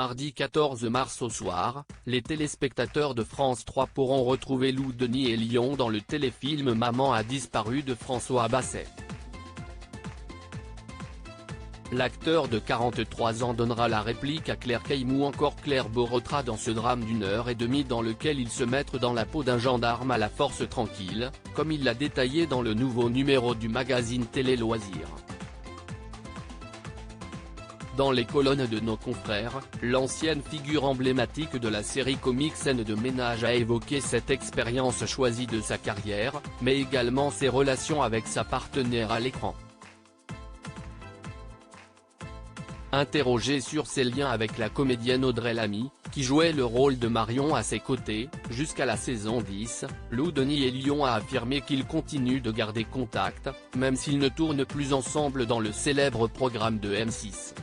Mardi 14 mars au soir, les téléspectateurs de France 3 pourront retrouver Lou Denis et Lyon dans le téléfilm Maman a disparu de François Basset. L'acteur de 43 ans donnera la réplique à Claire Caïm ou encore Claire Borotra dans ce drame d'1h30 dans lequel ils se mettent dans la peau d'un gendarme à la force tranquille, comme il l'a détaillé dans le nouveau numéro du magazine Télé Loisirs. Dans les colonnes de nos confrères, l'ancienne figure emblématique de la série comique Scène de ménage a évoqué cette expérience choisie de sa carrière, mais également ses relations avec sa partenaire à l'écran. Interrogé sur ses liens avec la comédienne Audrey Lamy, qui jouait le rôle de Marion à ses côtés, jusqu'à la saison 10, Lou Denis et Lyon a affirmé qu'ils continuent de garder contact, même s'ils ne tournent plus ensemble dans le célèbre programme de M6.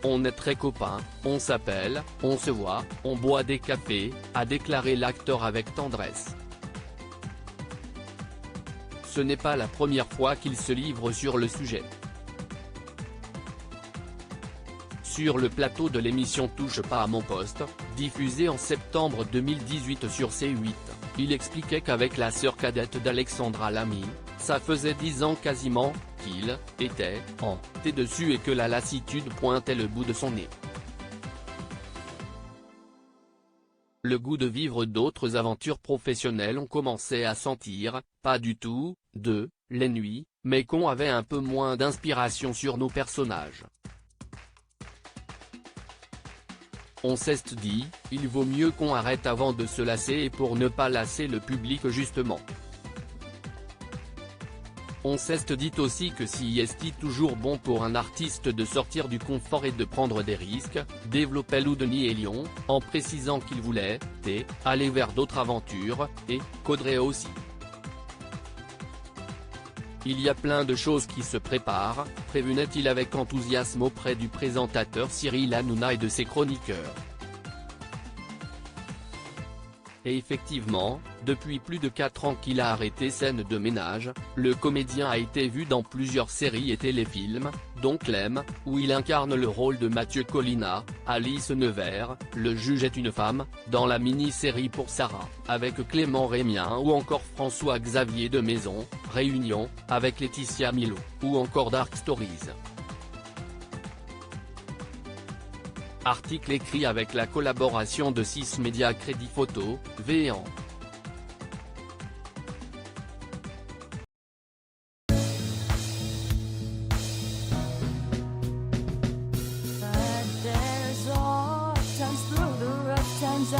On est très copains, on s'appelle, on se voit, on boit des cafés, a déclaré l'acteur avec tendresse. Ce n'est pas la première fois qu'il se livre sur le sujet. Sur le plateau de l'émission Touche pas à mon poste, diffusée en septembre 2018 sur C8, il expliquait qu'avec la sœur cadette d'Alexandra Lamy, ça faisait 10 ans quasiment, qu'il était en tête dessus et que la lassitude pointait le bout de son nez. Le goût de vivre d'autres aventures professionnelles on commençait à sentir, pas du tout, les nuits, mais qu'on avait un peu moins d'inspiration sur nos personnages. On s'est dit, il vaut mieux qu'on arrête avant de se lasser et pour ne pas lasser le public justement. On s'est dit aussi que si est toujours bon pour un artiste de sortir du confort et de prendre des risques, développait Lou Denis et Lyon, en précisant qu'il voulait aller vers d'autres aventures, et qu'Audrey aussi. Il y a plein de choses qui se préparent, prévenait-il avec enthousiasme auprès du présentateur Cyril Hanouna et de ses chroniqueurs. Et effectivement, depuis plus de 4 ans qu'il a arrêté Scène de ménage, le comédien a été vu dans plusieurs séries et téléfilms, dont Clem, où il incarne le rôle de Mathieu Collina, Alice Nevers, Le juge est une femme, dans la mini-série Pour Sarah, avec Clément Rémien ou encore François-Xavier de Maison, Réunion, avec Laetitia Milo, ou encore Dark Stories. Article écrit avec la collaboration de 6 médias Crédit Photo, Véan. But there's all times through the rough times